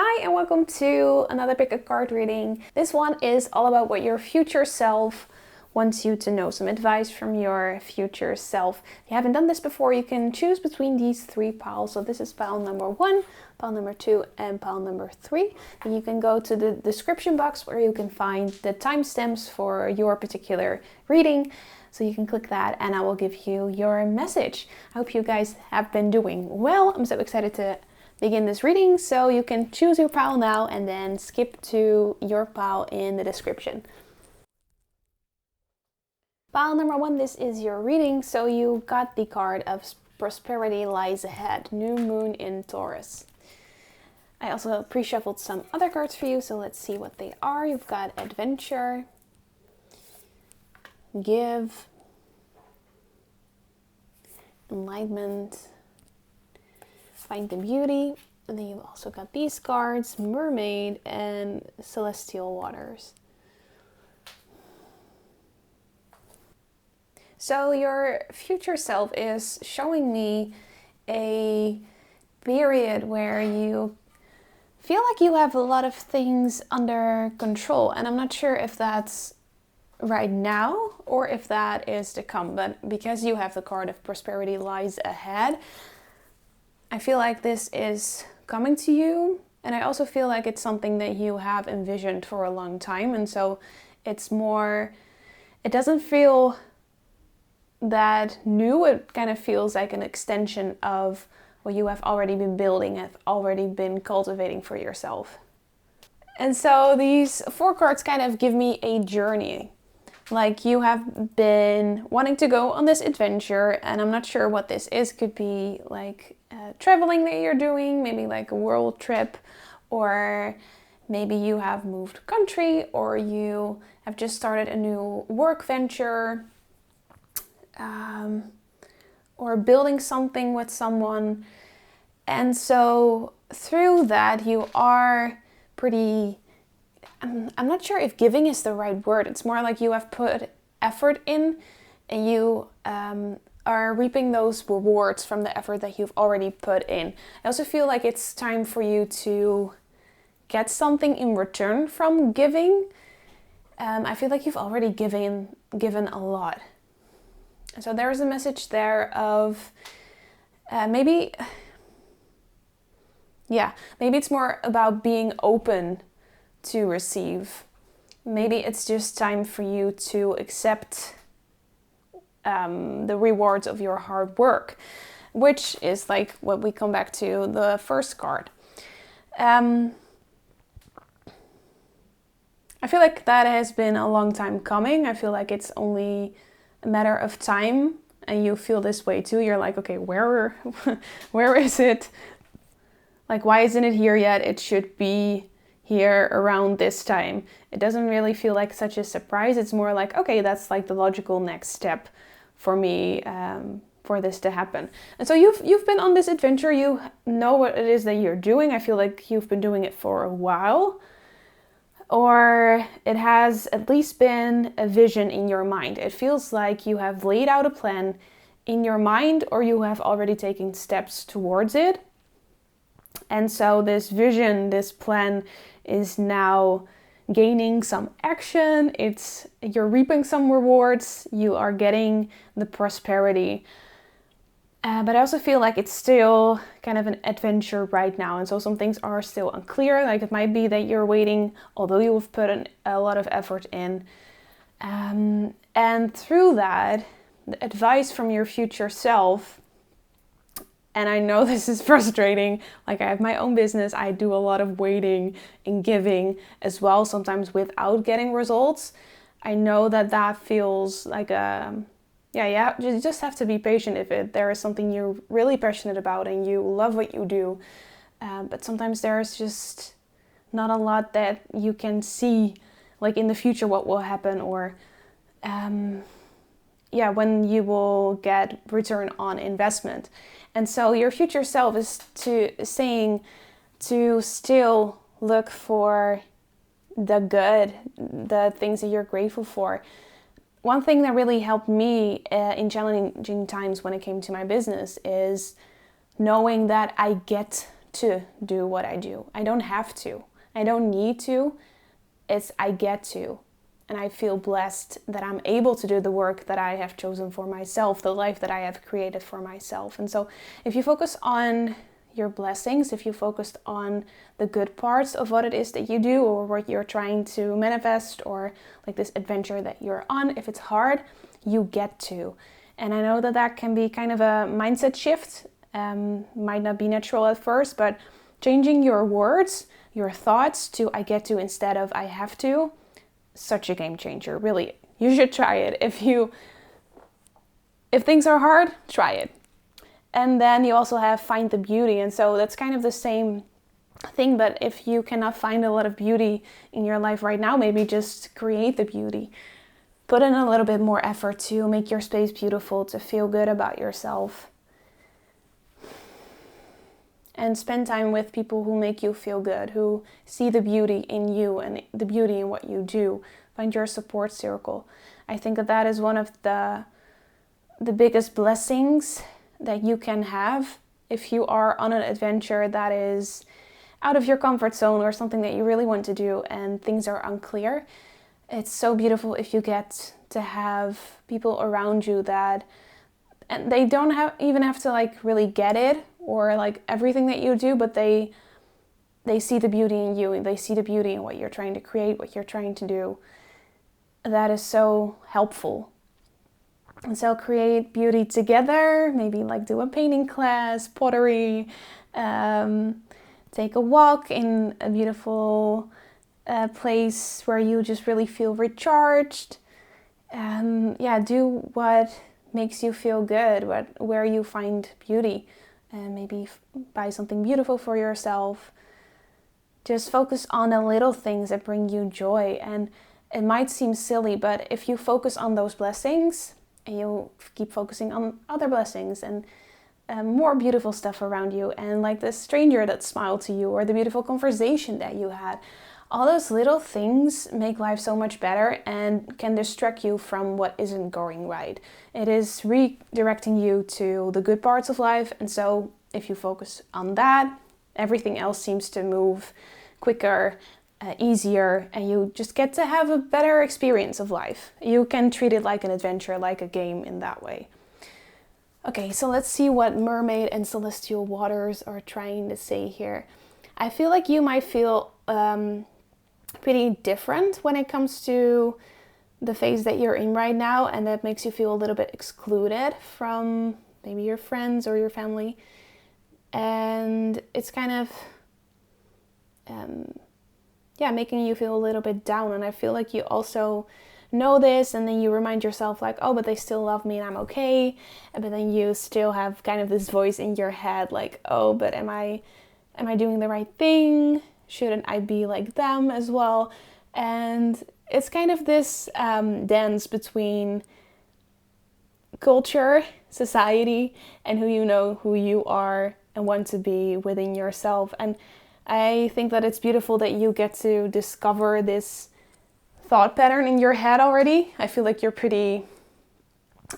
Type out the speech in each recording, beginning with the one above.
Hi and welcome to another pick-up card reading. This one is all about what your future self wants you to know, some advice from your future self. If you haven't done this before, you can choose between these three piles. So this is pile number 1, pile number 2, and pile number 3. And you can go to the description box where you can find the timestamps for your particular reading. So you can click that and I will give you your message. I hope you guys have been doing well. I'm so excited to begin this reading, so you can choose your pile now and then skip to your pile in the description. Pile number 1, this is your reading. So you got the card of Prosperity Lies Ahead, New Moon in Taurus. I also pre-shuffled some other cards for you, so let's see what they are. You've got Adventure, Give, Enlightenment, Find the Beauty, and then you've also got these cards, Mermaid and Celestial Waters. So your future self is showing me a period where you feel like you have a lot of things under control, and I'm not sure if that's right now or if that is to come, but because you have the card of Prosperity Lies Ahead, I feel like this is coming to you, and I also feel like it's something that you have envisioned for a long time, and so it's more, it doesn't feel that new, it kind of feels like an extension of what you have already been building, have already been cultivating for yourself. And so these 4 cards kind of give me a journey. Like you have been wanting to go on this adventure, and I'm not sure what this is. Could be like traveling that you're doing, maybe like a world trip, or maybe you have moved country, or you have just started a new work venture, or building something with someone. And so through that you are pretty, I'm not sure if giving is the right word. It's more like you have put effort in, and you are reaping those rewards from the effort that you've already put in. I also feel like it's time for you to get something in return from giving. I feel like you've already given a lot. So there's a message there of maybe it's more about being open to receive. Maybe it's just time for you to accept the rewards of your hard work, which is like what we come back to the first card. I feel like that has been a long time coming. I feel like it's only a matter of time, and you feel this way too. You're like, okay, where is it? Like, why isn't it here yet? It should be here around this time. It doesn't really feel like such a surprise. It's more like, okay, that's like the logical next step for me, for this to happen. And so you've been on this adventure. You know what it is that you're doing. I feel like you've been doing it for a while, or it has at least been a vision in your mind. It feels like you have laid out a plan in your mind, or you have already taken steps towards it. And so this vision, this plan is now gaining some action. You're reaping some rewards. You are getting the prosperity. But I also feel like it's still kind of an adventure right now. And so some things are still unclear. Like it might be that you're waiting, although you have put a lot of effort in. And through that, the advice from your future self, and I know this is frustrating, like I have my own business, I do a lot of waiting and giving as well, sometimes without getting results. I know that feels like you just have to be patient if there is something you're really passionate about and you love what you do. But sometimes there's just not a lot that you can see, like in the future what will happen, or when you will get return on investment. And so your future self is saying to still look for the good, the things that you're grateful for. One thing that really helped me in challenging times when it came to my business is knowing that I get to do what I do. I don't have to. I don't need to. It's I get to. And I feel blessed that I'm able to do the work that I have chosen for myself, the life that I have created for myself. And so if you focus on your blessings, if you focus on the good parts of what it is that you do or what you're trying to manifest or like this adventure that you're on, if it's hard, you get to. And I know that that can be kind of a mindset shift. Might not be natural at first, but changing your words, your thoughts to I get to instead of I have to, such a game changer. Really, you should try it. If things are hard, try it. And then you also have find the beauty. And so that's kind of the same thing, but if you cannot find a lot of beauty in your life right now, maybe just create the beauty. Put in a little bit more effort to make your space beautiful, to feel good about yourself. And spend time with people who make you feel good, who see the beauty in you and the beauty in what you do. Find your support circle. I think that that is one of the biggest blessings that you can have if you are on an adventure that is out of your comfort zone or something that you really want to do and things are unclear. It's so beautiful if you get to have people around you that, and they don't even have to like really get it or like everything that you do, but they see the beauty in you and they see the beauty in what you're trying to create, what you're trying to do. That is so helpful. And so create beauty together, maybe like do a painting class, pottery, take a walk in a beautiful place where you just really feel recharged. Do what makes you feel good, where you find beauty. And maybe buy something beautiful for yourself. Just focus on the little things that bring you joy. And it might seem silly, but if you focus on those blessings and you keep focusing on other blessings and more beautiful stuff around you, and like the stranger that smiled to you or the beautiful conversation that you had, all those little things make life so much better and can distract you from what isn't going right. It is redirecting you to the good parts of life. And so if you focus on that, everything else seems to move quicker, easier, and you just get to have a better experience of life. You can treat it like an adventure, like a game in that way. Okay, so let's see what mermaid and celestial waters are trying to say here. I feel like you might feel pretty different when it comes to the phase that you're in right now, and that makes you feel a little bit excluded from maybe your friends or your family, and it's kind of making you feel a little bit down. And I feel like you also know this, and then you remind yourself like, oh, but they still love me and I'm okay, but then you still have kind of this voice in your head like, oh, but am I doing the right thing? Shouldn't I be like them as well? And it's kind of this dance between culture, society, and who you are and want to be within yourself. And I think that it's beautiful that you get to discover this thought pattern in your head already. I feel like you're pretty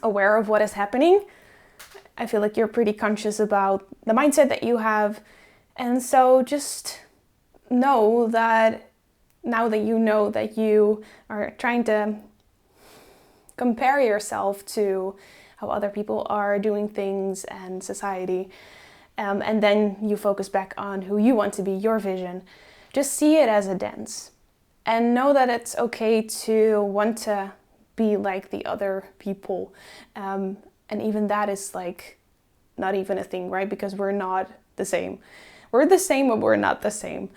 aware of what is happening. I feel like you're pretty conscious about the mindset that you have. And so just know that now that you know that you are trying to compare yourself to how other people are doing things and society, and then you focus back on who you want to be, your vision, just see it as a dance. And know that it's okay to want to be like the other people. And even that is like not even a thing, right? Because we're not the same. We're the same, but we're not the same.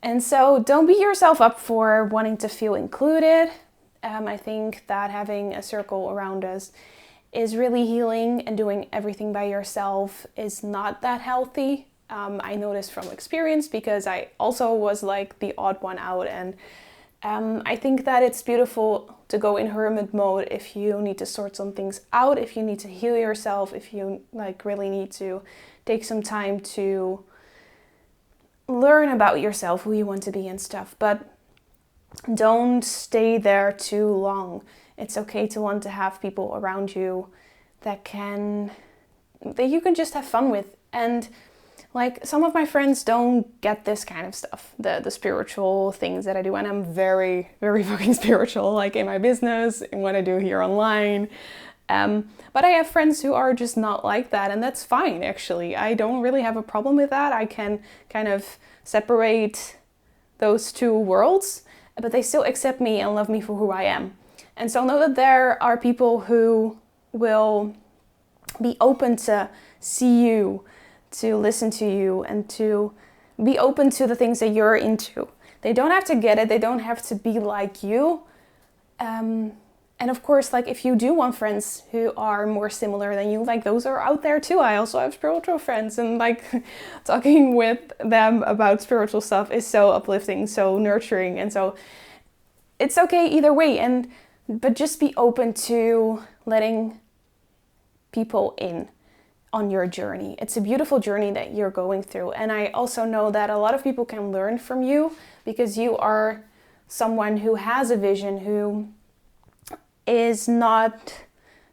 And so don't beat yourself up for wanting to feel included. I think that having a circle around us is really healing, and doing everything by yourself is not that healthy. I know this from experience because I also was like the odd one out, and I think that it's beautiful to go in hermit mode if you need to sort some things out, if you need to heal yourself, if you like really need to take some time to learn about yourself, who you want to be and stuff. But don't stay there too long. It's okay to want to have people around you that you can just have fun with. And Like, some of my friends don't get this kind of stuff, the spiritual things that I do, and I'm very, very fucking spiritual, like in my business, in what I do here online. But I have friends who are just not like that, and that's fine, actually. I don't really have a problem with that. I can kind of separate those two worlds, but they still accept me and love me for who I am. And so know that there are people who will be open to see you, to listen to you, and to be open to the things that you're into. They don't have to get it. They don't have to be like you. And of course, like, if you do want friends who are more similar than you, like, those are out there too. I also have spiritual friends, and like talking with them about spiritual stuff is so uplifting, so nurturing, and so it's okay either way. But just be open to letting people in on your journey. It's a beautiful journey that you're going through. And I also know that a lot of people can learn from you, because you are someone who has a vision, who is not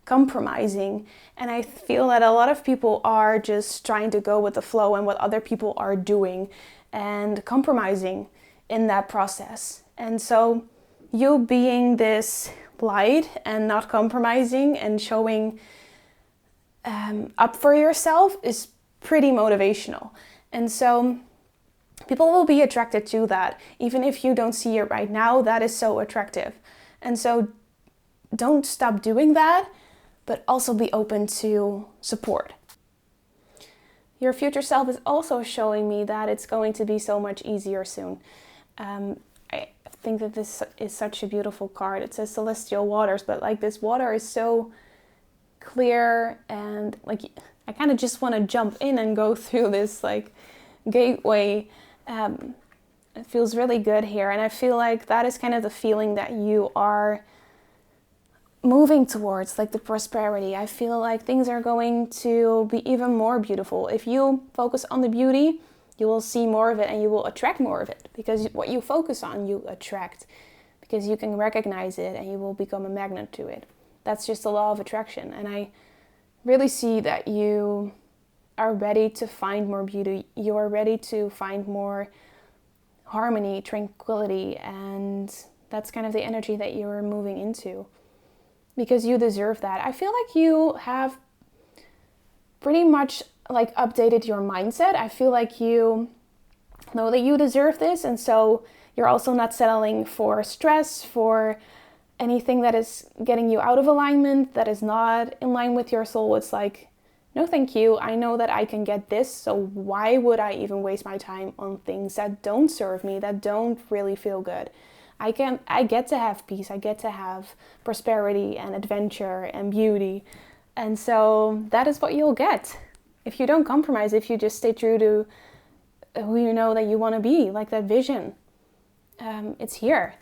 compromising. And I feel that a lot of people are just trying to go with the flow and what other people are doing and compromising in that process. And so you being this light and not compromising and showing up for yourself is pretty motivational. And so people will be attracted to that. Even if you don't see it right now, that is so attractive. And so don't stop doing that, but also be open to support. Your future self is also showing me that it's going to be so much easier soon. I think that this is such a beautiful card. It says celestial waters, but like, this water is so clear, and like, I kind of just want to jump in and go through this like gateway. It feels really good here, and I feel like that is kind of the feeling that you are moving towards, like the prosperity. I feel like things are going to be even more beautiful. If you focus on the beauty, you will see more of it, and you will attract more of it, because what you focus on, you attract, because you can recognize it and you will become a magnet to it. That's just the law of attraction. And I really see that you are ready to find more beauty. You are ready to find more harmony, tranquility, and that's kind of the energy that you're moving into, because you deserve that. I feel like you have pretty much like updated your mindset. I feel like you know that you deserve this, and so you're also not settling for stress, for anything that is getting you out of alignment, that is not in line with your soul. It's like, no thank you. I know that I can get this, so why would I even waste my time on things that don't serve me, that don't really feel good? I get to have peace, I get to have prosperity and adventure and beauty. And so that is what you'll get if you don't compromise, if you just stay true to who you know that you want to be, like that vision. It's here.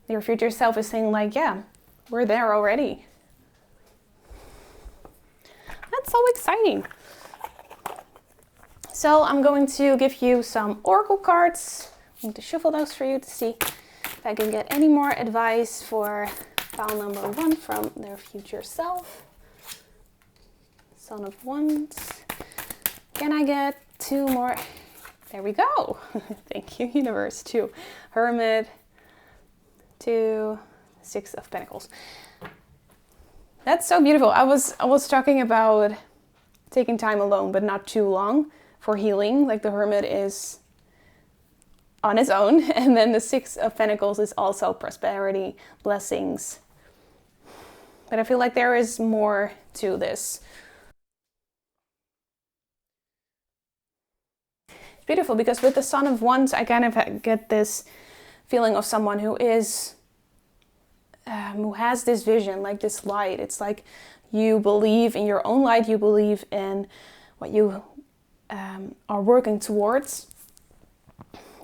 Your future self is saying like, yeah, we're there already. That's so exciting. So I'm going to give you some oracle cards. I'm going to shuffle those for you to see if I can get any more advice for pile number 1 from their future self. Son of Wands. Can I get 2 more? There we go. Thank you, universe. 2. Hermit. 2. 6 of Pentacles. That's so beautiful. I was talking about taking time alone, but not too long for healing. Like, the Hermit is on its own, and then the 6 of Pentacles is also prosperity, blessings. But I feel like there is more to this. It's beautiful because with the Son of Wands, I kind of get this feeling of someone who is who has this vision, like this light. It's like you believe in your own light, you believe in what you are working towards,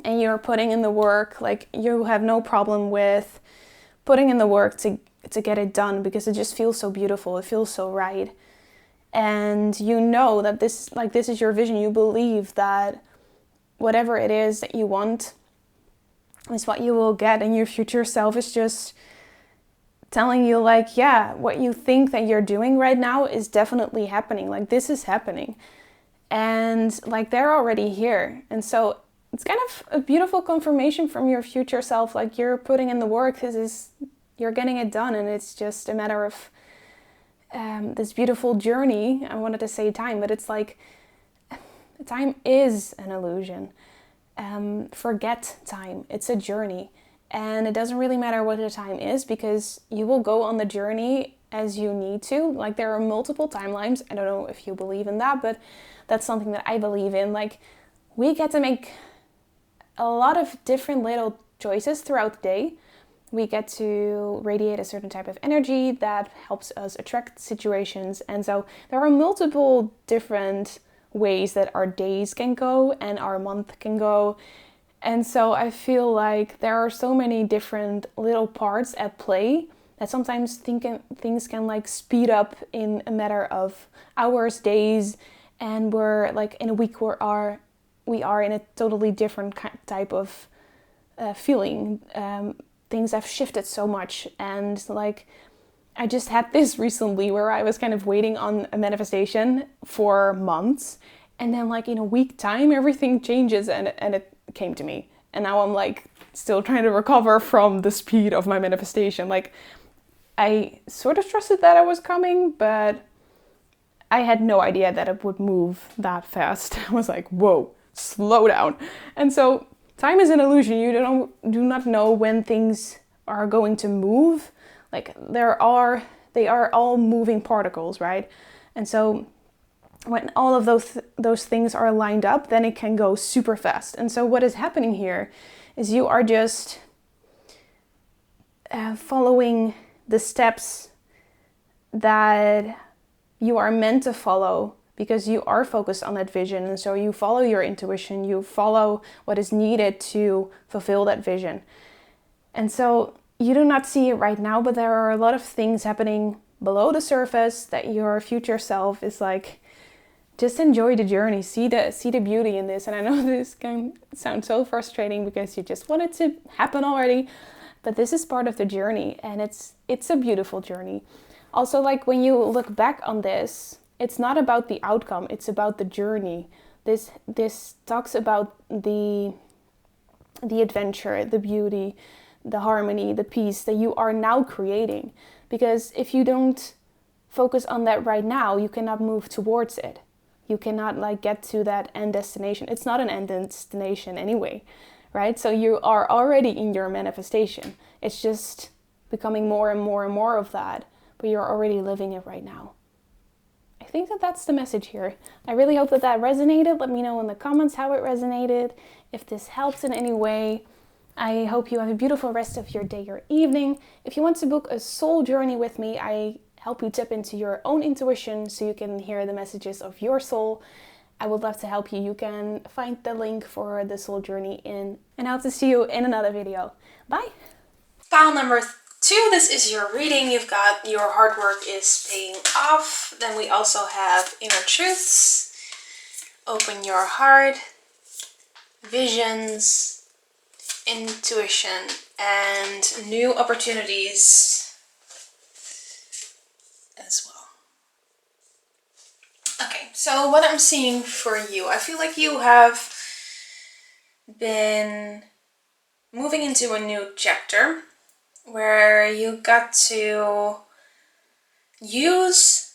and you're putting in the work. Like, you have no problem with putting in the work to get it done, because it just feels so beautiful, it feels so right. And you know that this is your vision. You believe that whatever it is that you want is what you will get, and your future self is just telling you like, yeah, what you think that you're doing right now is definitely happening. Like, this is happening. and like they're already here. And so it's kind of a beautiful confirmation from your future self, like you're putting in the work, you're getting it done, and it's just a matter of this beautiful journey. I wanted to say time, but it's like time is an illusion. Forget time. It's a journey. And it doesn't really matter what the time is, because you will go on the journey as you need to. Like there are multiple timelines. I don't know if you believe in that, but that's something that I believe in. Like we get to make a lot of different little choices throughout the day. We get to radiate a certain type of energy that helps us attract situations. And so there are multiple different ways that our days can go and our month can go. And so I feel like there are so many different little parts at play that sometimes things can like speed up in a matter of hours, days, and we're like in a week we are in a totally different type of feeling. Things have shifted so much, and like I just had this recently where I was kind of waiting on a manifestation for months, and then like in a week time everything changes and it came to me. And now I'm like still trying to recover from the speed of my manifestation. Like I sort of trusted that it was coming, but I had no idea that it would move that fast. I was like, whoa, slow down. And so time is an illusion. You do not know when things are going to move. Like they are all moving particles, right? And so when all of those things are lined up, then it can go super fast. And so what is happening here is you are just following the steps that you are meant to follow, because you are focused on that vision. And so you follow your intuition, you follow what is needed to fulfill that vision. And so you do not see it right now, but there are a lot of things happening below the surface that your future self is like, just enjoy the journey, see the beauty in this. And I know this can sound so frustrating because you just want it to happen already, but this is part of the journey, and it's a beautiful journey. Also, like when you look back on this, it's not about the outcome, it's about the journey. This talks about the adventure, the beauty, the harmony, the peace that you are now creating. Because if you don't focus on that right now, you cannot move towards it. You cannot like get to that end destination. It's not an end destination anyway, right? So you are already in your manifestation. It's just becoming more and more and more of that, but you're already living it right now. I think that's the message here. I really hope that resonated. Let me know in the comments how it resonated. If this helps in any way, I hope you have a beautiful rest of your day or evening. If you want to book a soul journey with me, I help you tap into your own intuition so you can hear the messages of your soul. I would love to help you. You can find the link for the soul journey and I hope to see you in another video. Bye. File number 2, this is your reading. You've got your hard work is paying off. Then we also have inner truths. Open your heart, visions, intuition, and new opportunities as well. Okay, so what I'm seeing for you, I feel like you have been moving into a new chapter where you got to use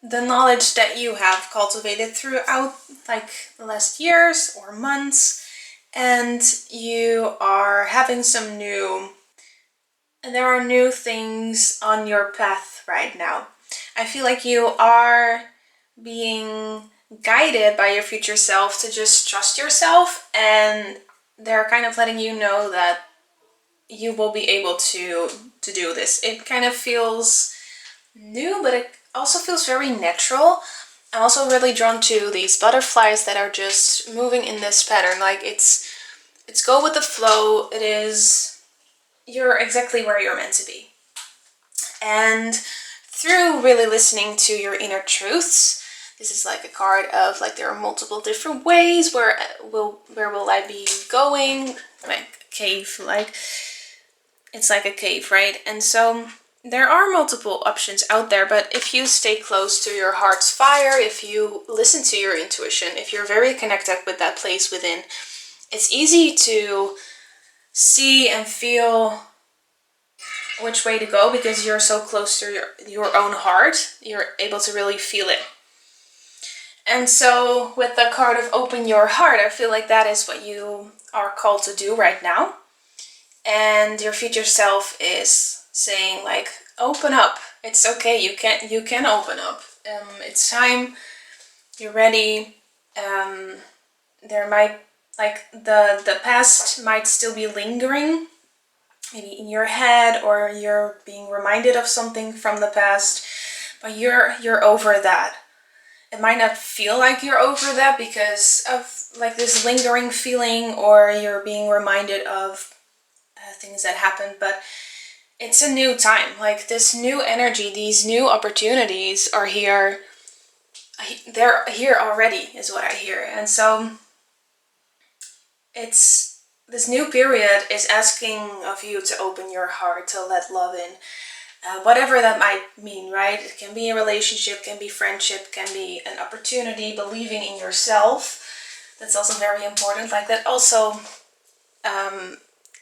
the knowledge that you have cultivated throughout like the last years or months, and you are having some there are new things on your path right now. I feel like you are being guided by your future self to just trust yourself, and they're kind of letting you know that you will be able to do this. It kind of feels new, but it also feels very natural. I'm also really drawn to these butterflies that are just moving in this pattern. Like it's go with the flow. It is, you're exactly where you're meant to be. And through really listening to your inner truths, this is like a card of like there are multiple different ways where will I be going, like a cave, like it's like a cave, right? And so there are multiple options out there, but if you stay close to your heart's fire, if you listen to your intuition, if you're very connected with that place within, it's easy to see and feel which way to go because you're so close to your own heart. You're able to really feel it. And so with the card of open your heart, I feel like that is what you are called to do right now. And your future self is saying like, open up. It's okay. You can open up. It's time. You're ready. There might, like, the past might still be lingering, maybe in your head, or you're being reminded of something from the past, but you're over that. It might not feel like you're over that because of like this lingering feeling, or you're being reminded of things that happened, but it's a new time. Like this new energy, these new opportunities are here. They're here already, is what I hear. And so it's this new period is asking of you to open your heart, to let love in. Whatever that might mean, right? It can be a relationship, can be friendship, can be an opportunity, believing in yourself. That's also very important. Like that also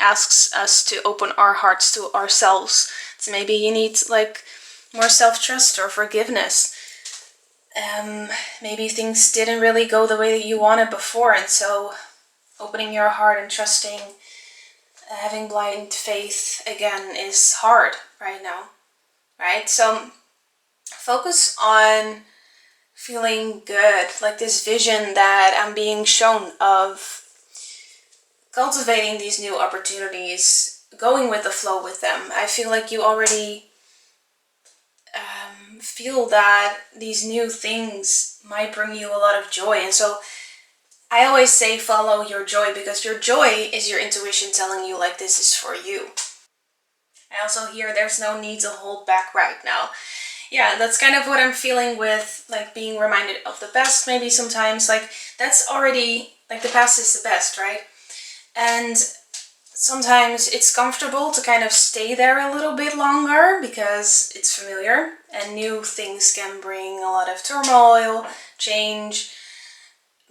asks us to open our hearts to ourselves. So maybe you need like more self-trust or forgiveness. Maybe things didn't really go the way that you wanted before, and so opening your heart and trusting, having blind faith again is hard right now, right? So focus on feeling good, like this vision that I'm being shown of cultivating these new opportunities, going with the flow with them. I feel like you already feel that these new things might bring you a lot of joy. And so I always say follow your joy, because your joy is your intuition telling you like this is for you. I also hear there's no need to hold back right now. Yeah, that's kind of what I'm feeling with like being reminded of the best maybe sometimes. Like that's already, like the past is the best, right? And sometimes it's comfortable to kind of stay there a little bit longer because it's familiar, and new things can bring a lot of turmoil, change.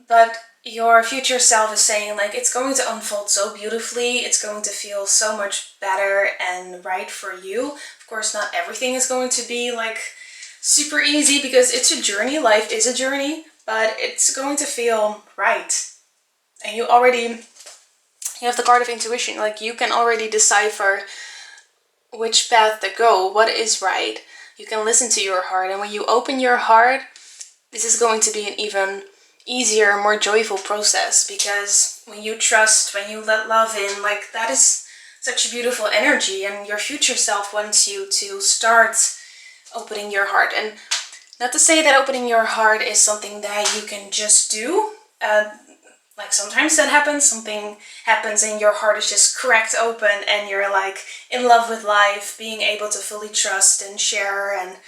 But your future self is saying like it's going to unfold so beautifully, it's going to feel so much better and right for you. Of course, not everything is going to be like super easy because it's a journey, life is a journey, but it's going to feel right. And you have the card of intuition, like you can already decipher which path to go, what is right. You can listen to your heart, and when you open your heart, this is going to be an even easier, more joyful process, because when you trust, when you let love in, like that is such a beautiful energy, and your future self wants you to start opening your heart. And not to say that opening your heart is something that you can just do. Like sometimes that happens, something happens and your heart is just cracked open and you're like in love with life, being able to fully trust and share and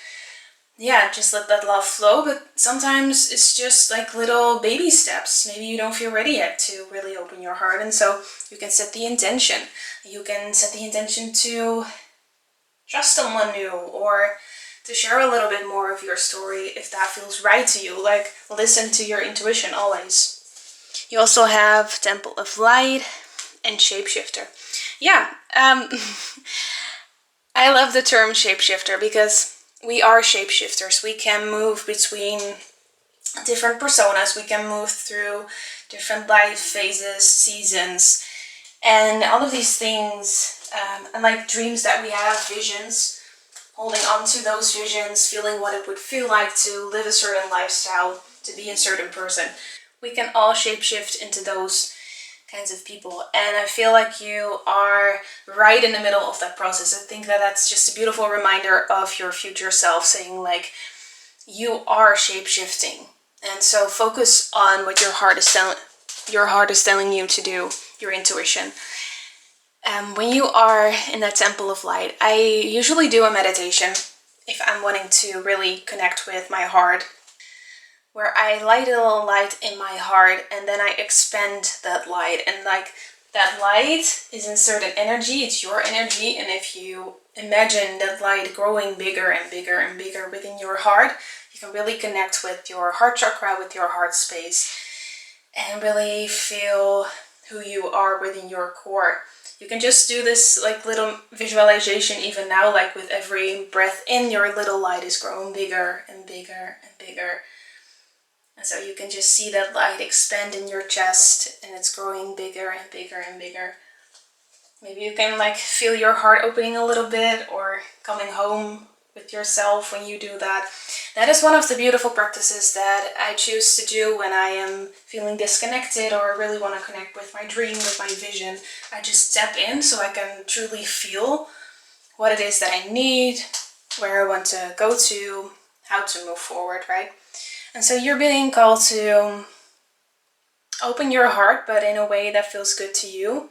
yeah, just let that love flow. But sometimes it's just like little baby steps. Maybe you don't feel ready yet to really open your heart, and so you can set the intention. You can set the intention to trust someone new, or to share a little bit more of your story if that feels right to you. Like listen to your intuition always. You also have Temple of Light and Shapeshifter. Yeah, I love the term shapeshifter because we are shapeshifters. We can move between different personas. We can move through different life phases, seasons, and all of these things, and like dreams that we have, visions, holding on to those visions, feeling what it would feel like to live a certain lifestyle, to be a certain person. We can all shapeshift into those kinds of people, and I feel like you are right in the middle of that process. I think that that's just a beautiful reminder of your future self saying like you are shapeshifting, and so focus on what your heart is telling you to do, your intuition. When you are in that temple of light, I usually do a meditation if I'm wanting to really connect with my heart, where I light a little light in my heart and then I expand that light, and like That light is in certain energy, it's your energy, and if you imagine that light growing bigger and bigger and bigger within your heart, you can really connect with your heart chakra, with your heart space, and really feel who you are within your core. You can just do this like little visualization even now, like with every breath in, your little light is growing bigger and bigger and bigger. And so you can just see that light expand in your chest, and it's growing bigger and bigger and bigger. Maybe you can like feel your heart opening a little bit, or coming home with yourself when you do that. That is one of the beautiful practices that I choose to do when I am feeling disconnected or really want to connect with my dream, with my vision. I just step in so I can truly feel what it is that I need, where I want to go to, how to move forward, right? And so you're being called to open your heart, but in a way that feels good to you,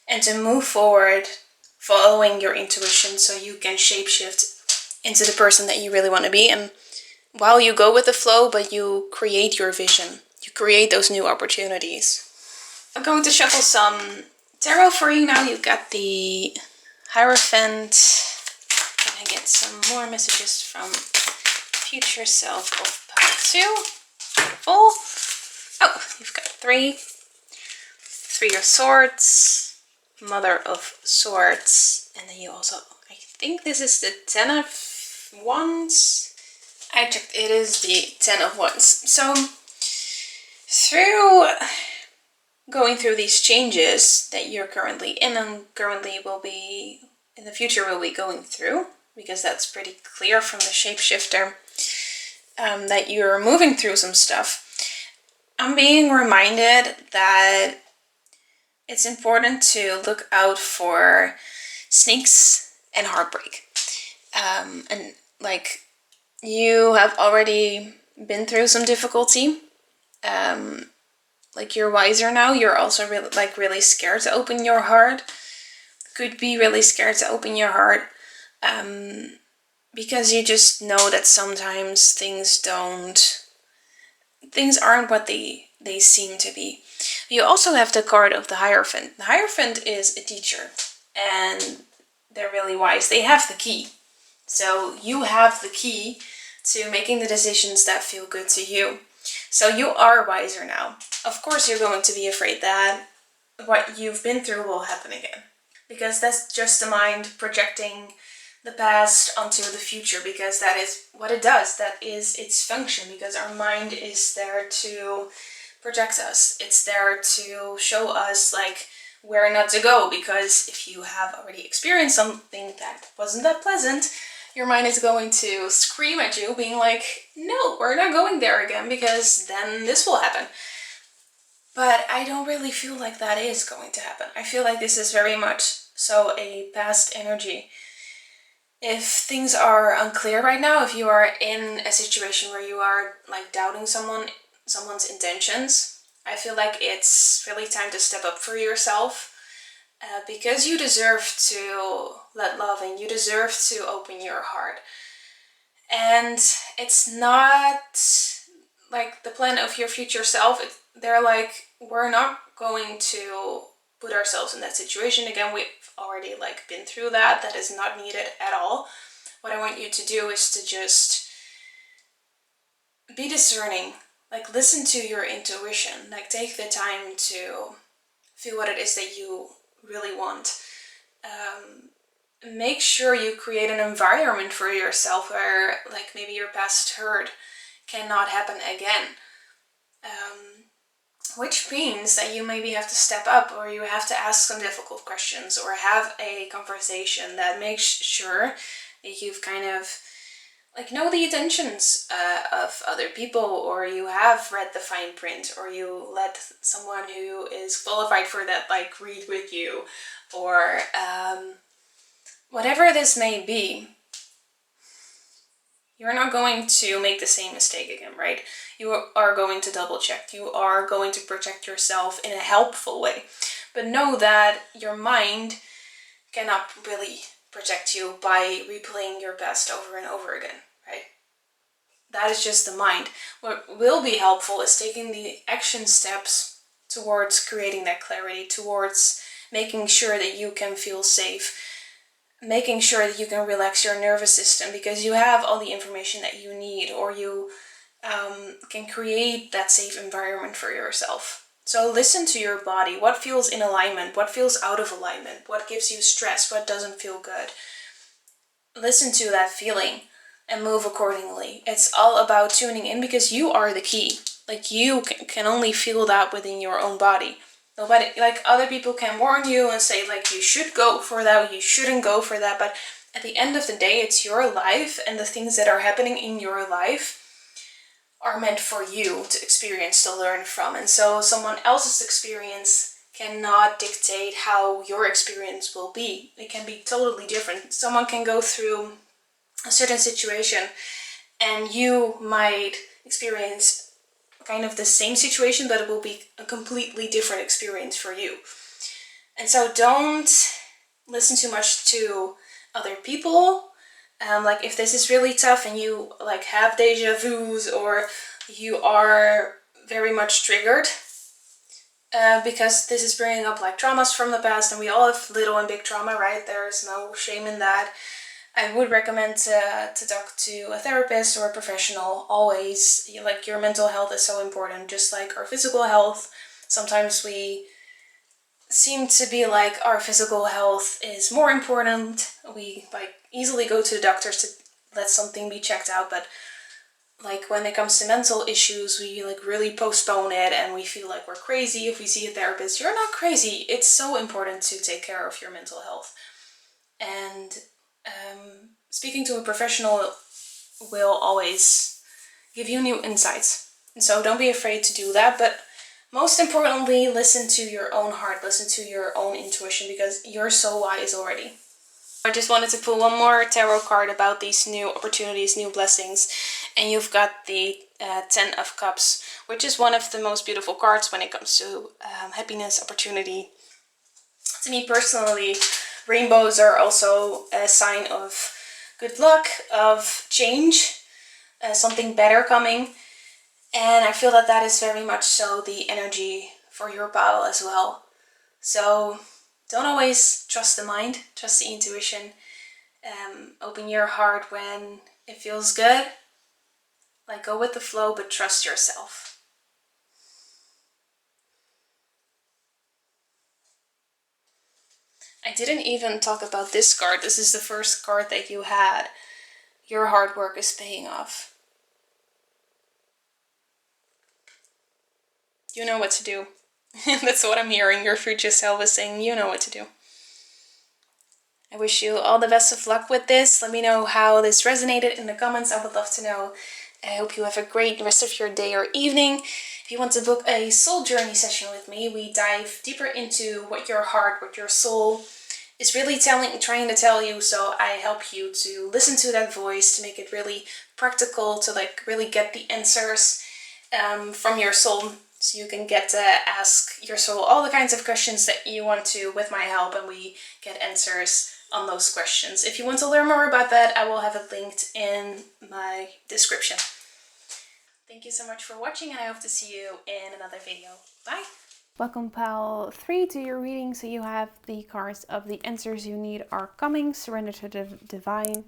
and to move forward following your intuition so you can shapeshift into the person that you really want to be. And while you go with the flow, but you create your vision, you create those new opportunities. I'm going to shuffle some tarot for you now. You've got the Hierophant. Can I get some more messages from future self of power 2? Beautiful. Oh, you've got 3 of Swords, Mother of Swords, and then you also, I think this is the 10 of Wands. I checked, it is the 10 of Wands. So through going through these changes that you're currently in, and currently will be in the future will be going through, because that's pretty clear from the shapeshifter, that you're moving through some stuff. I'm being reminded that it's important to look out for snakes and heartbreak. And like, you have already been through some difficulty. Like, you're wiser now. You're also really scared to open your heart. Could be really scared to open your heart. Because you just know that sometimes things aren't what they seem to be. You also have the card of the Hierophant. The Hierophant is a teacher, and they're really wise. They have the key. So you have the key to making the decisions that feel good to you. So you are wiser now. Of course, you're going to be afraid that what you've been through will happen again, because that's just the mind projecting the past onto the future, because that is what it does. That is its function, because our mind is there to protect us. It's there to show us like where not to go, because if you have already experienced something that wasn't that pleasant, your mind is going to scream at you, being like, no, we're not going there again, because then this will happen. But I don't really feel like that is going to happen. I feel like this is very much so a past energy. If things are unclear right now, if you are in a situation where you are like doubting someone's intentions, I feel like it's really time to step up for yourself, because you deserve to let love in. You deserve to open your heart. And it's not like the plan of your future self. They're like, we're not going to put ourselves in that situation again. We've already like been through that. That is not needed at all. What I want you to do is to just be discerning. Like, listen to your intuition. Like, take the time to feel what it is that you really want. Make sure you create an environment for yourself where like maybe your past hurt cannot happen again. Which means that you maybe have to step up, or you have to ask some difficult questions, or have a conversation that makes sure that you've kind of like know the intentions of other people, or you have read the fine print, or you let someone who is qualified for that like read with you, or whatever this may be. You're not going to make the same mistake again, right? You are going to double check. You are going to protect yourself in a helpful way. But know that your mind cannot really protect you by replaying your past over and over again, right? That is just the mind. What will be helpful is taking the action steps towards creating that clarity, towards making sure that you can feel safe, making sure that you can relax your nervous system because you have all the information that you need, or you can create that safe environment for yourself. So listen to your body. What feels in alignment? What feels out of alignment? What gives you stress? What doesn't feel good? Listen to that feeling and move accordingly. It's all about tuning in because you are the key. Like, you can only feel that within your own body. Nobody, like, other people can warn you and say, like, you should go for that, you shouldn't go for that. But at the end of the day, it's your life, and the things that are happening in your life are meant for you to experience, to learn from. And so someone else's experience cannot dictate how your experience will be. It can be totally different. Someone can go through a certain situation and you might experience kind of the same situation, but it will be a completely different experience for you. And so don't listen too much to other people. Like, if this is really tough and you like have deja vus, or you are very much triggered, because this is bringing up like traumas from the past, and we all have little and big trauma, right? There's no shame in that. I would recommend to talk to a therapist or a professional always. Like, your mental health is so important, just like our physical health. Sometimes we seem to be like our physical health is more important. We like easily go to the doctors to let something be checked out, but like when it comes to mental issues, we like really postpone it and we feel like we're crazy if we see a therapist. You're not crazy. It's so important to take care of your mental health. And speaking to a professional will always give you new insights. And so don't be afraid to do that. But most importantly, listen to your own heart, listen to your own intuition, because you're so wise already. I just wanted to pull one more tarot card about these new opportunities, new blessings. And you've got the 10 of Cups, which is one of the most beautiful cards when it comes to happiness, opportunity. To me personally, rainbows are also a sign of good luck, of change, something better coming. And I feel that that is very much so the energy for your Paal as well. So don't always trust the mind, trust the intuition. Open your heart when it feels good. Like, go with the flow, but trust yourself. I didn't even talk about this card. This is the first card that you had. Your hard work is paying off. You know what to do. That's what I'm hearing. Your future self is saying, you know what to do. I wish you all the best of luck with this. Let me know how this resonated in the comments. I would love to know. I hope you have a great rest of your day or evening. If you want to book a soul journey session with me, we dive deeper into what your heart, what your soul is really trying to tell you. So I help you to listen to that voice, to make it really practical, to like really get the answers from your soul. So you can get to ask your soul all the kinds of questions that you want to with my help, and we get answers on those questions. If you want to learn more about that, I will have it linked in my description. Thank you so much for watching, and I hope to see you in another video. Bye! Welcome Paal 3 to your reading. So you have the cards of the answers you need are coming. Surrender to the divine.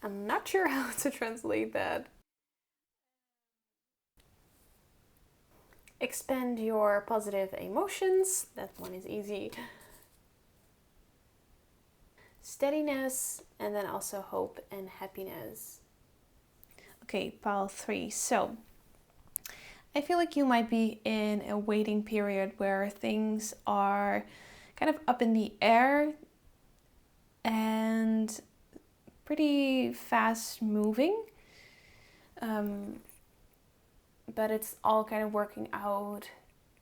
I'm not sure how to translate that. Expand your positive emotions. That one is easy. Steadiness, and then also hope and happiness. Okay, Paal 3. So I feel like you might be in a waiting period where things are kind of up in the air and pretty fast moving. But it's all kind of working out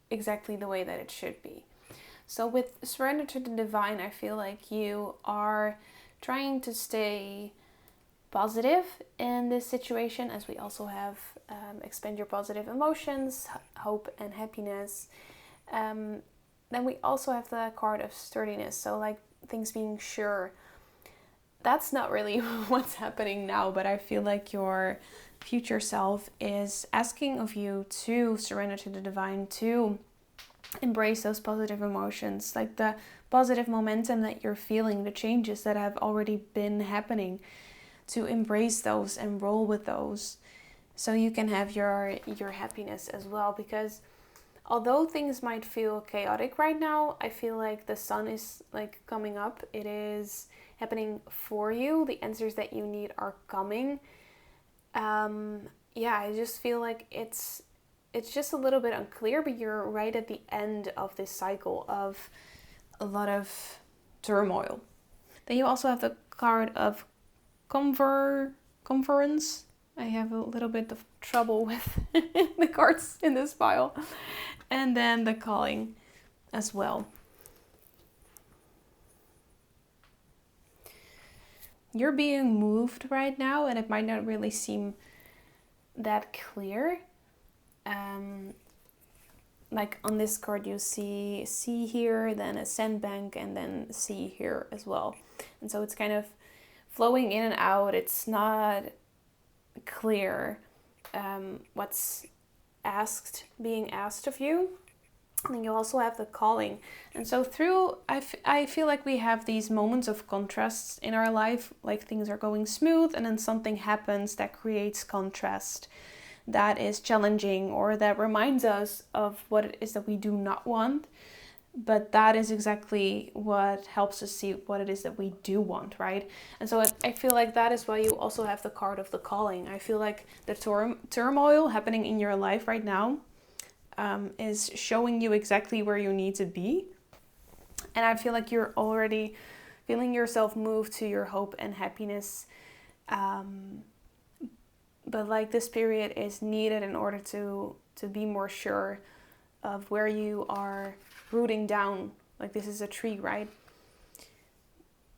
exactly the way that it should be. So with surrender to the divine, I feel like you are trying to stay positive in this situation, as we also have expand your positive emotions, hope and happiness. Then we also have the card of sturdiness, so like things being sure. That's not really what's happening now, but I feel like you're future self is asking of you to surrender to the divine, to embrace those positive emotions, like the positive momentum that you're feeling, the changes that have already been happening, to embrace those and roll with those so you can have your happiness as well. Because although things might feel chaotic right now, I feel like the sun is like coming up. It is happening for you. The answers that you need are coming. I just feel like it's just a little bit unclear, but you're right at the end of this cycle of a lot of turmoil. Then you also have the card of conference. I have a little bit of trouble with the cards in this pile. And then the calling as well. You're being moved right now, and it might not really seem that clear. Like on this card you see sea here, then a sandbank, and then sea here as well. And so it's kind of flowing in and out. It's not clear what's being asked of you. And then you also have the calling. And so I feel like we have these moments of contrasts in our life, like things are going smooth and then something happens that creates contrast, that is challenging, or that reminds us of what it is that we do not want. But that is exactly what helps us see what it is that we do want, right? And so I feel like that is why you also have the card of the calling. I feel like the turmoil happening in your life right now is showing you exactly where you need to be. And I feel like you're already feeling yourself move to your hope and happiness. But like this period is needed in order to be more sure of where you are rooting down. Like this is a tree, right?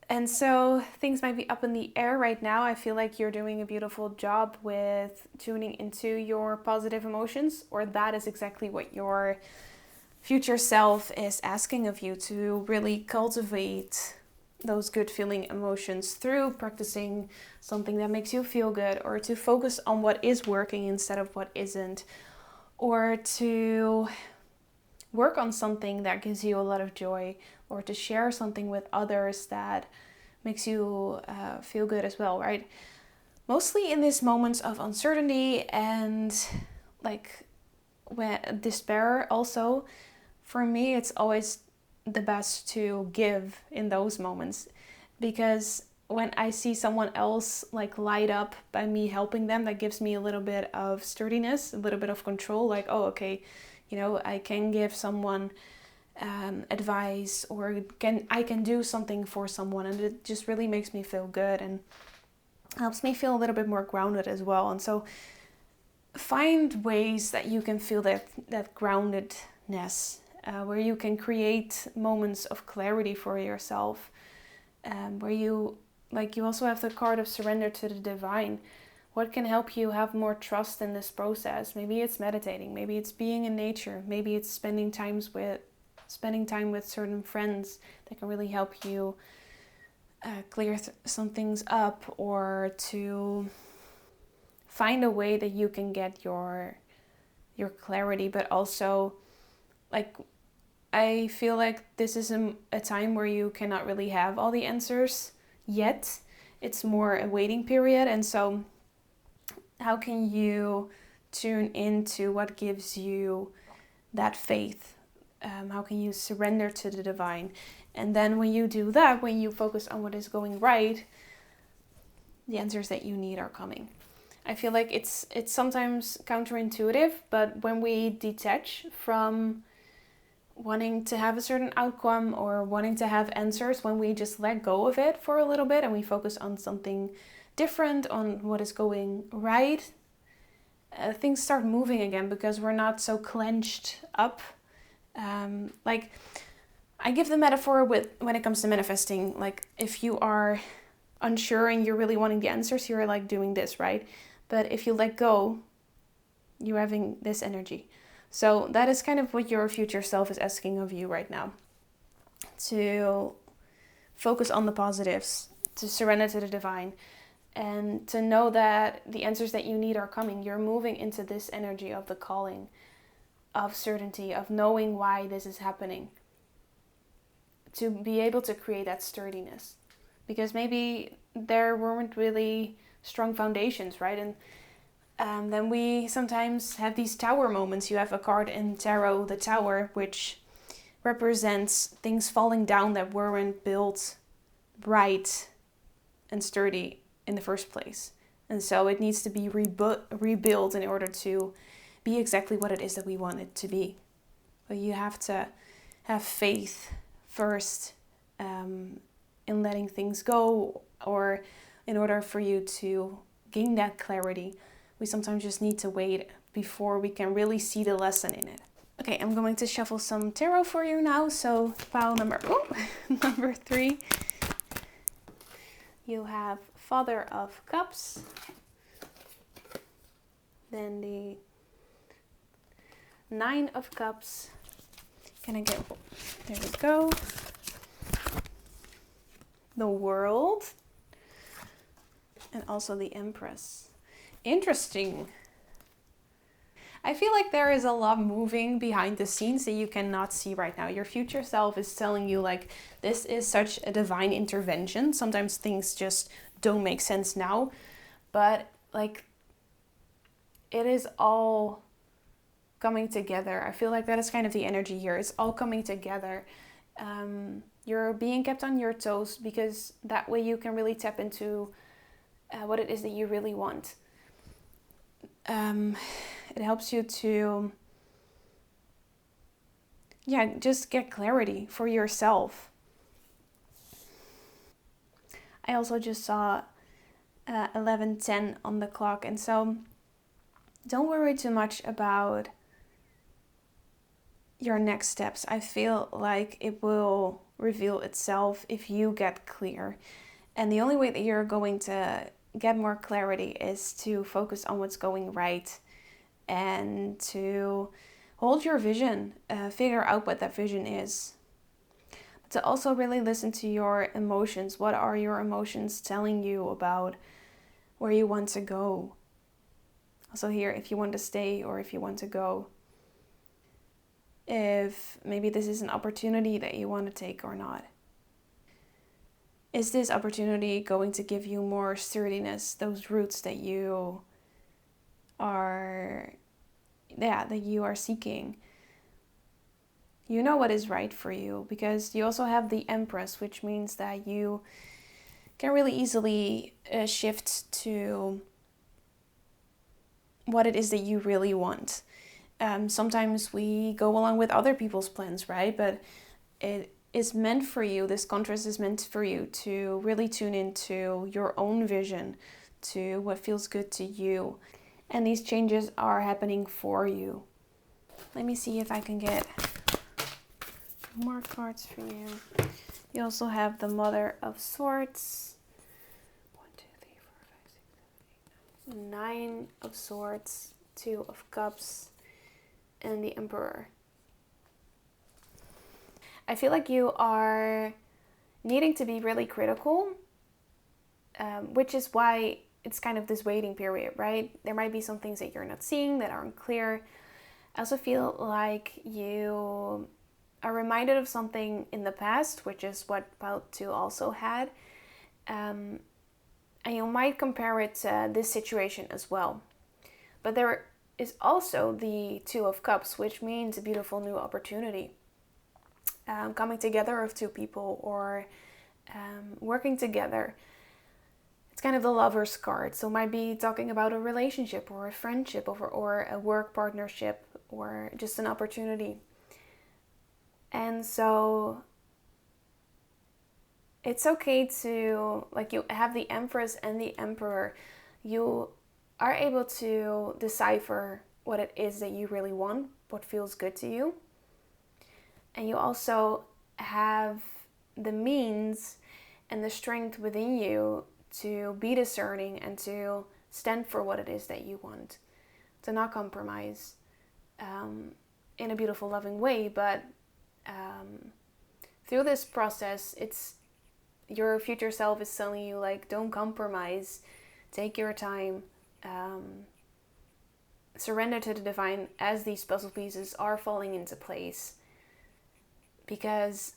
And so things might be up in the air right now. I feel like you're doing a beautiful job with tuning into your positive emotions, or that is exactly what your future self is asking of you, to really cultivate those good feeling emotions through practicing something that makes you feel good, or to focus on what is working instead of what isn't, or to work on something that gives you a lot of joy, or to share something with others that makes you feel good as well, right? Mostly in these moments of uncertainty and like when despair also, for me it's always the best to give in those moments, because when I see someone else like light up by me helping them, that gives me a little bit of sturdiness, a little bit of control, like, oh, okay, I can give someone advice, or I can do something for someone, and it just really makes me feel good and helps me feel a little bit more grounded as well. And so find ways that you can feel that groundedness, where you can create moments of clarity for yourself, where you also have the card of surrender to the divine. What can help you have more trust in this process? Maybe it's meditating, maybe it's being in nature, maybe it's spending time with certain friends that can really help you clear some things up, or to find a way that you can get your clarity. But also, like, I feel like this is a time where you cannot really have all the answers yet. It's more a waiting period. And so how can you tune into what gives you that faith? How can you surrender to the divine? And then when you do that, when you focus on what is going right, the answers that you need are coming. I feel like it's sometimes counterintuitive, but when we detach from wanting to have a certain outcome or wanting to have answers, when we just let go of it for a little bit and we focus on something different, on what is going right, things start moving again, because we're not so clenched up. Like, I give the metaphor with when it comes to manifesting, like if you are unsure and you're really wanting the answers, you're like doing this, right? But if you let go, you're having this energy. So that is kind of what your future self is asking of you right now. To focus on the positives, to surrender to the divine, and to know that the answers that you need are coming. You're moving into this energy of the calling, of certainty, of knowing why this is happening, to be able to create that sturdiness. Because maybe there weren't really strong foundations, right? And then we sometimes have these tower moments. You have a card in tarot, the tower, which represents things falling down that weren't built right and sturdy in the first place. And so it needs to be rebuilt in order to be exactly what it is that we want it to be. But you have to have faith first in letting things go, or in order for you to gain that clarity, we sometimes just need to wait before we can really see the lesson in it. Okay, I'm going to shuffle some tarot for you now. So pile number 3. You have Father of Cups. Then the 9 of Cups. Can I get... There we go. The World. And also the Empress. Interesting. I feel like there is a lot moving behind the scenes that you cannot see right now. Your future self is telling you, like, this is such a divine intervention. Sometimes things just don't make sense now. But, like, it is all coming together. I feel like that is kind of the energy here. It's all coming together. You're being kept on your toes because that way you can really tap into what it is that you really want. It helps you to, just get clarity for yourself. I also just saw 11:10 on the clock, and so don't worry too much about your next steps. I feel like it will reveal itself if you get clear. And the only way that you're going to get more clarity is to focus on what's going right and to hold your vision, figure out what that vision is. But to also really listen to your emotions. What are your emotions telling you about where you want to go? Also here, if you want to stay or if you want to go. If maybe this is an opportunity that you want to take or not. Is this opportunity going to give you more sturdiness, those roots that you are seeking? You know what is right for you, because you also have the Empress, which means that you can really easily shift to what it is that you really want. Sometimes we go along with other people's plans, right? But it is meant for you, this contrast is meant for you to really tune into your own vision, to what feels good to you. And these changes are happening for you. Let me see if I can get more cards for you. You also have the Mother of Swords. 1, 2, 3, 4, 5, 6, 7, 8, 9 of Swords, 2 of Cups, and the Emperor. I feel like you are needing to be really critical, which is why it's kind of this waiting period, right? There might be some things that you're not seeing that aren't clear. I also feel like you are reminded of something in the past, which is what Pile 2 also had. And you might compare it to this situation as well. But there is also the 2 of Cups, which means a beautiful new opportunity. Coming together of 2 people or working together. It's kind of the Lover's card. So it might be talking about a relationship or a friendship or a work partnership or just an opportunity. And so it's okay to, like, you have the Empress and the Emperor. You are able to decipher what it is that you really want, what feels good to you. And you also have the means and the strength within you to be discerning and to stand for what it is that you want. To not compromise in a beautiful, loving way. But through this process, it's your future self is telling you, like, don't compromise. Take your time. Surrender to the divine as these puzzle pieces are falling into place. Because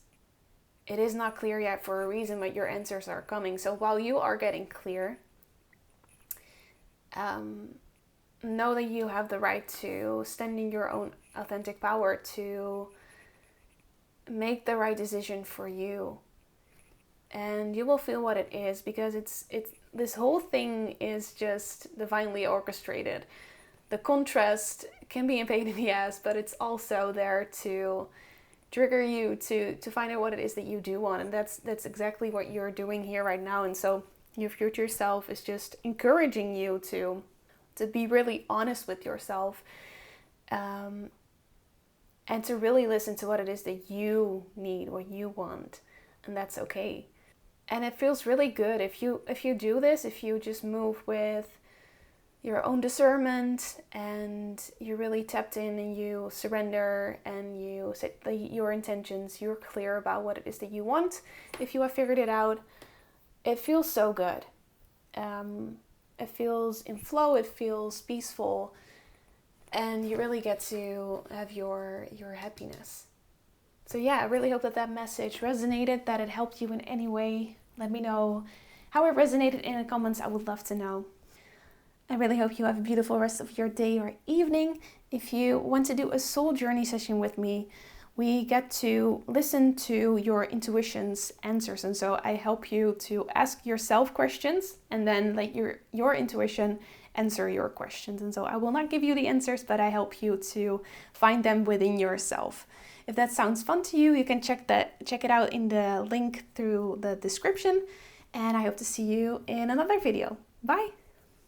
it is not clear yet for a reason, but your answers are coming. So while you are getting clear, know that you have the right to stand in your own authentic power to make the right decision for you. And you will feel what it is, because it's this whole thing is just divinely orchestrated. The contrast can be a pain in the ass, but it's also there to trigger you to find out what it is that you do want. And that's exactly what you're doing here right now. And so your future self is just encouraging you to be really honest with yourself, and to really listen to what it is that you need, what you want. And that's okay. And it feels really good if you do this, if you just move with your own discernment and you're really tapped in and you surrender and you set your intentions, you're clear about what it is that you want. If you have figured it out, it feels so good. It feels in flow, it feels peaceful, and you really get to have your happiness. So yeah, I really hope that message resonated, that it helped you in any way. Let me know how it resonated in the comments. I would love to know. I really hope you have a beautiful rest of your day or evening. If you want to do a soul journey session with me, we get to listen to your intuition's answers. And so I help you to ask yourself questions and then let your intuition answer your questions. And so I will not give you the answers, but I help you to find them within yourself. If that sounds fun to you, you can check it out in the link through the description. And I hope to see you in another video. Bye!